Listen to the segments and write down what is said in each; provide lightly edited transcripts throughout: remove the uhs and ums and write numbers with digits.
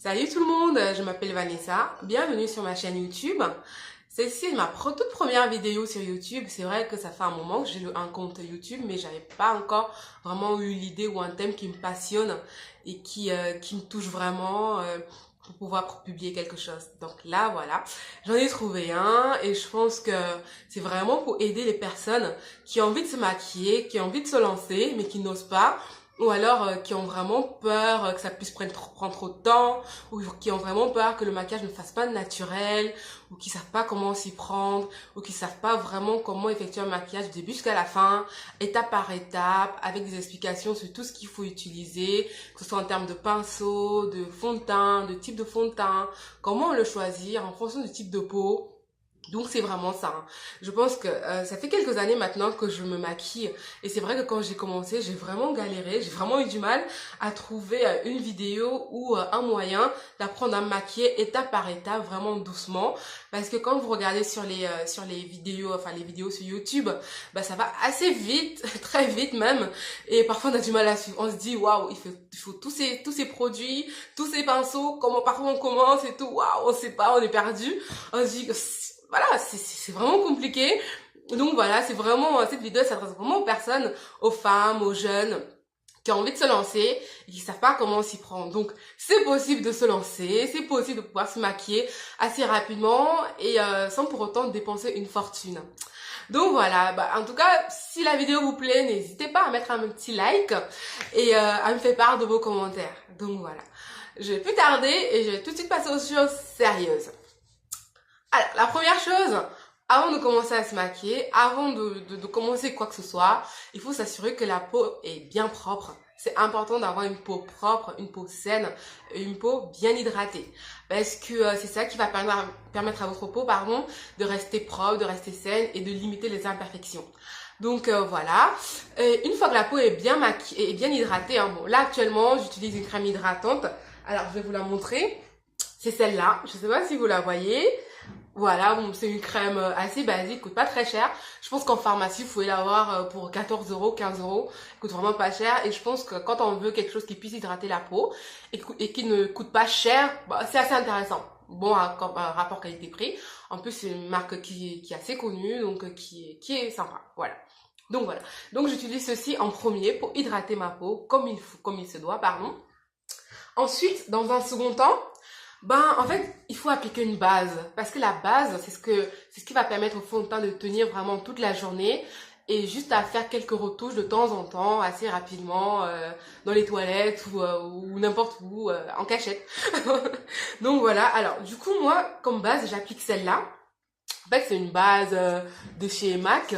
Salut tout le monde, je m'appelle Vanessa, bienvenue sur ma chaîne YouTube. Celle-ci est ma toute première vidéo sur YouTube. C'est vrai que ça fait un moment que j'ai un compte YouTube, mais j'avais pas encore vraiment eu l'idée ou un thème qui me passionne et qui me touche vraiment pour pouvoir publier quelque chose. Donc là, voilà, j'en ai trouvé un et je pense que c'est vraiment pour aider les personnes qui ont envie de se maquiller, qui ont envie de se lancer, mais qui n'osent pas. Ou alors qui ont vraiment peur que ça puisse prendre trop de temps, ou qui ont vraiment peur que le maquillage ne fasse pas de naturel, ou qui savent pas comment s'y prendre, ou qui savent pas vraiment comment effectuer un maquillage du début jusqu'à la fin, étape par étape, avec des explications sur tout ce qu'il faut utiliser, que ce soit en termes de pinceau, de fond de teint, de type de fond de teint, comment le choisir en fonction du type de peau. Donc c'est vraiment ça, hein. Je pense que ça fait quelques années maintenant que je me maquille et c'est vrai que quand j'ai commencé, j'ai vraiment galéré, j'ai vraiment eu du mal à trouver une vidéo ou un moyen d'apprendre à me maquiller étape par étape, vraiment doucement, parce que quand vous regardez sur les vidéos, enfin les vidéos sur YouTube, bah ça va assez vite, très vite même, et parfois on a du mal à suivre. On se dit waouh, il faut tous ces produits, tous ces pinceaux, comment parfois on commence et tout, waouh, on sait pas, on est perdu. On se dit que voilà, c'est vraiment compliqué. Donc voilà, c'est vraiment, cette vidéo s'adresse vraiment aux personnes, aux femmes, aux jeunes qui ont envie de se lancer et qui savent pas comment s'y prendre. Donc c'est possible de se lancer, c'est possible de pouvoir se maquiller assez rapidement et sans pour autant dépenser une fortune. Donc voilà, bah, en tout cas, si la vidéo vous plaît, n'hésitez pas à mettre un petit like et à me faire part de vos commentaires. Donc voilà, je vais plus tarder et je vais tout de suite passer aux choses sérieuses. Alors, la première chose, avant de commencer à se maquiller, avant de commencer quoi que ce soit, il faut s'assurer que la peau est bien propre. C'est important d'avoir une peau propre, une peau saine, une peau bien hydratée. Parce que c'est ça qui va permettre à votre peau, pardon, de rester propre, de rester saine et de limiter les imperfections. Donc voilà. Une fois que la peau est bien maquillée et bien hydratée, hein, bon là actuellement j'utilise une crème hydratante. Alors je vais vous la montrer. C'est celle-là. Je sais pas si vous la voyez. Voilà, bon, c'est une crème assez basique, coûte pas très cher. Je pense qu'en pharmacie, vous pouvez l'avoir pour 14 euros, 15 euros. Coûte vraiment pas cher. Et je pense que quand on veut quelque chose qui puisse hydrater la peau et qui ne coûte pas cher, bah, c'est assez intéressant. Bon, comme rapport qualité-prix. En plus, c'est une marque qui est assez connue, donc qui est sympa. Voilà. Donc voilà. Donc j'utilise ceci en premier pour hydrater ma peau comme il se doit, pardon. Ensuite, dans un second temps, ben, en fait, il faut appliquer une base. Parce que la base, c'est ce qui va permettre au fond de teint de tenir vraiment toute la journée. Et juste à faire quelques retouches de temps en temps, assez rapidement, dans les toilettes ou n'importe où, en cachette. Donc voilà. Alors, du coup, moi, comme base, j'applique celle-là. En fait, c'est une base de chez MAC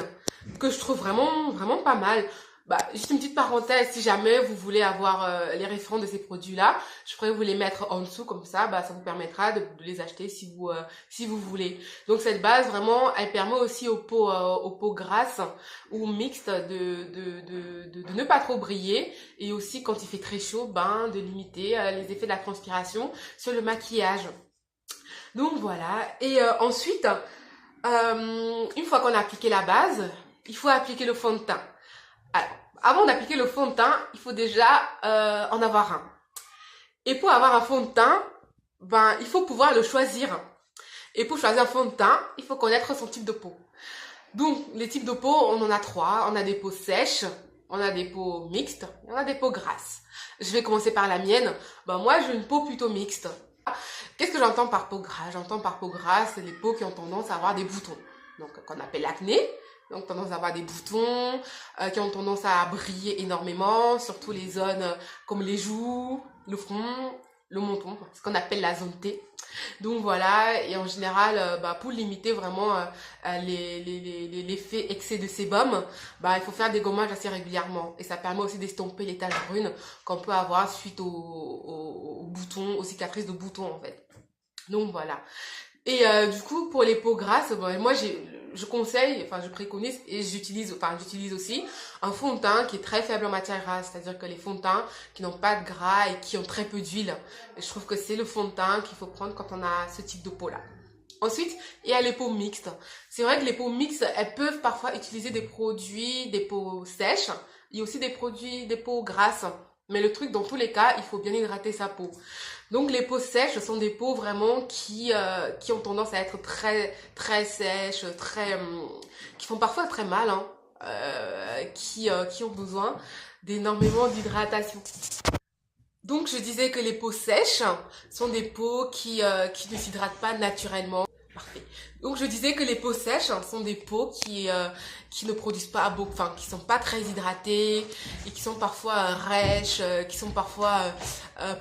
que je trouve vraiment pas mal. Bah, juste une petite parenthèse, si jamais vous voulez avoir les référents de ces produits-là, je pourrais vous les mettre en dessous comme ça, bah, ça vous permettra de les acheter si vous voulez. Donc cette base, vraiment, elle permet aussi aux peaux grasses ou mixtes de ne pas trop briller et aussi quand il fait très chaud, ben, de limiter les effets de la transpiration sur le maquillage. Donc voilà. Et ensuite, une fois qu'on a appliqué la base, il faut appliquer le fond de teint. Alors, avant d'appliquer le fond de teint, il faut déjà en avoir un. Et pour avoir un fond de teint, ben, il faut pouvoir le choisir. Et pour choisir un fond de teint, il faut connaître son type de peau. Donc, les types de peau, on en a trois. On a des peaux sèches, on a des peaux mixtes, et on a des peaux grasses. Je vais commencer par la mienne. Ben, moi, j'ai une peau plutôt mixte. Qu'est-ce que j'entends par peau grasse? J'entends par peau grasse les peaux qui ont tendance à avoir des boutons. Donc, qu'on appelle l'acné. Donc, tendance à avoir des boutons, qui ont tendance à briller énormément, surtout les zones comme les joues, le front, le menton, ce qu'on appelle la zone T. Donc voilà, et en général, bah, pour limiter vraiment l'effet excès de sébum, bah, il faut faire des gommages assez régulièrement. Et ça permet aussi d'estomper les taches brunes qu'on peut avoir suite aux boutons, aux cicatrices de boutons en fait. Donc voilà. Et du coup, pour les peaux grasses, bon, moi je conseille, enfin je préconise et j'utilise aussi un fond de teint qui est très faible en matière grasse, c'est-à-dire que les fonds de teint qui n'ont pas de gras et qui ont très peu d'huile. Et je trouve que c'est le fond de teint qu'il faut prendre quand on a ce type de peau-là. Ensuite, il y a les peaux mixtes. C'est vrai que les peaux mixtes, elles peuvent parfois utiliser des produits, des peaux sèches. Il y a aussi des produits, des peaux grasses. Mais le truc, dans tous les cas, il faut bien hydrater sa peau. Donc les peaux sèches, ce sont des peaux vraiment qui ont tendance à être très sèches, qui font parfois très mal, hein, qui ont besoin d'énormément d'hydratation. Donc je disais que les peaux sèches sont des peaux qui ne s'hydratent pas naturellement. Parfait. Donc je disais que les peaux sèches sont des peaux qui ne produisent pas beaucoup, enfin qui sont pas très hydratées et qui sont parfois rêches, qui sont parfois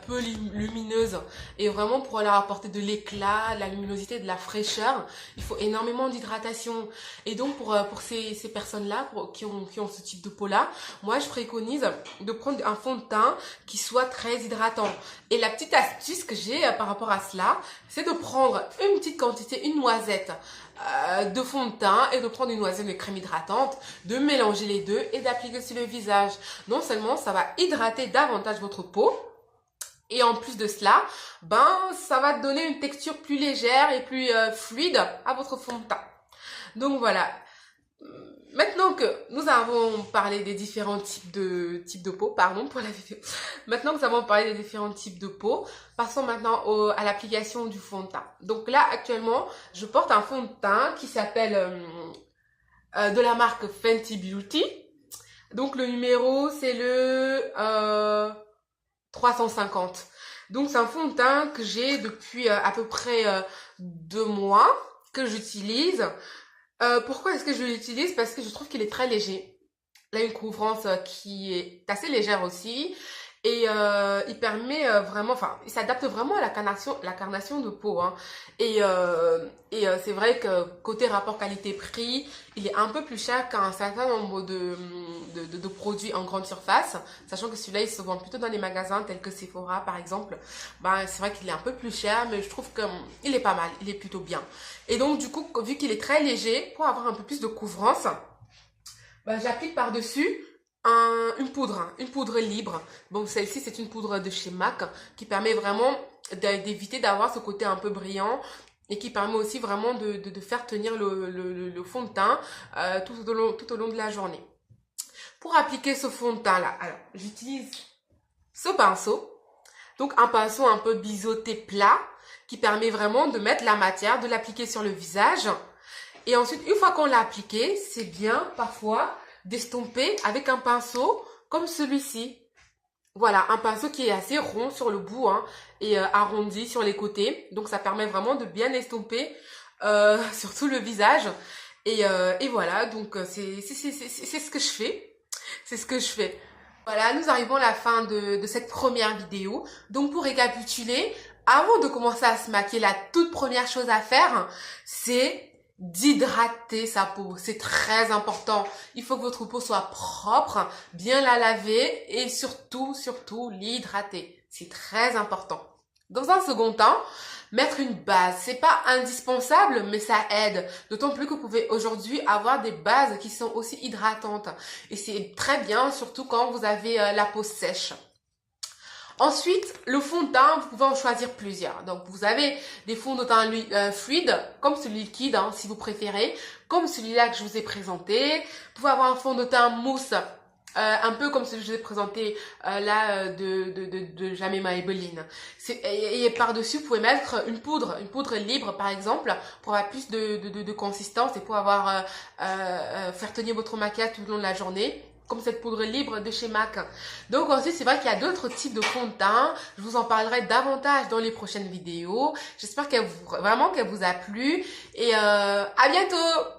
peu lumineuses. Et vraiment pour leur apporter de l'éclat, de la luminosité, de la fraîcheur, il faut énormément d'hydratation. Et donc pour ces personnes-là qui ont ce type de peau-là, moi je préconise de prendre un fond de teint qui soit très hydratant. Et la petite astuce que j'ai par rapport à cela, c'est de prendre une petite quantité, une noisette de fond de teint et de prendre une noisette de crème hydratante, de mélanger les deux et d'appliquer sur le visage. Non seulement ça va hydrater davantage votre peau, et en plus de cela, ça va donner une texture plus légère et plus fluide à votre fond de teint. Donc voilà. Maintenant que nous avons parlé des différents types de peau, pardon pour la vidéo. Maintenant que nous avons parlé des différents types de peau, passons maintenant à l'application du fond de teint. Donc là, actuellement, je porte un fond de teint qui s'appelle de la marque Fenty Beauty. Donc le numéro, c'est le 350. Donc c'est un fond de teint que j'ai depuis à peu près 2 mois que j'utilise. Pourquoi est-ce que je l'utilise? Parce que je trouve qu'il est très léger. Il a une couvrance qui est assez légère aussi. Et il permet vraiment, enfin, il s'adapte vraiment à la carnation de peau. Hein. Et c'est vrai que côté rapport qualité-prix, il est un peu plus cher qu'un certain nombre de produits en grande surface. Sachant que celui-là, il se vend plutôt dans les magasins tels que Sephora, par exemple. C'est vrai qu'il est un peu plus cher, mais je trouve qu'il est pas mal, il est plutôt bien. Et donc, du coup, vu qu'il est très léger, pour avoir un peu plus de couvrance, j'applique par-dessus une poudre libre. Bon, celle-ci, c'est une poudre de chez MAC qui permet vraiment d'éviter d'avoir ce côté un peu brillant et qui permet aussi vraiment de faire tenir le fond de teint tout au long de la journée. Pour appliquer ce fond de teint-là, alors, j'utilise ce pinceau. Donc, un pinceau un peu biseauté plat qui permet vraiment de mettre la matière, de l'appliquer sur le visage. Et ensuite, une fois qu'on l'a appliqué, c'est bien parfois d'estomper avec un pinceau comme celui-ci. Voilà, un pinceau qui est assez rond sur le bout hein, et arrondi sur les côtés. Donc, ça permet vraiment de bien estomper sur tout le visage. Et voilà, donc c'est ce que je fais. C'est ce que je fais. Voilà, nous arrivons à la fin de cette première vidéo. Donc, pour récapituler, avant de commencer à se maquiller, la toute première chose à faire, c'est d'hydrater sa peau. C'est très important. Il faut que votre peau soit propre, bien la laver et surtout l'hydrater. C'est très important. Dans un second temps, mettre une base. C'est pas indispensable, mais ça aide. D'autant plus que vous pouvez aujourd'hui avoir des bases qui sont aussi hydratantes. Et c'est très bien, surtout quand vous avez la peau sèche. Ensuite, le fond de teint, vous pouvez en choisir plusieurs. Donc, vous avez des fonds de teint fluides, comme celui liquide, hein, si vous préférez, comme celui-là que je vous ai présenté. Vous pouvez avoir un fond de teint mousse, un peu comme celui que je vous ai présenté là de Jamais Maybelline. Et par-dessus, vous pouvez mettre une poudre libre, par exemple, pour avoir plus de consistance et pour avoir faire tenir votre maquillage tout au long de la journée. Comme cette poudre libre de chez MAC. Donc ensuite, c'est vrai qu'il y a d'autres types de fond de teint. Je vous en parlerai davantage dans les prochaines vidéos. J'espère vraiment qu'elle vous a plu. Et à bientôt!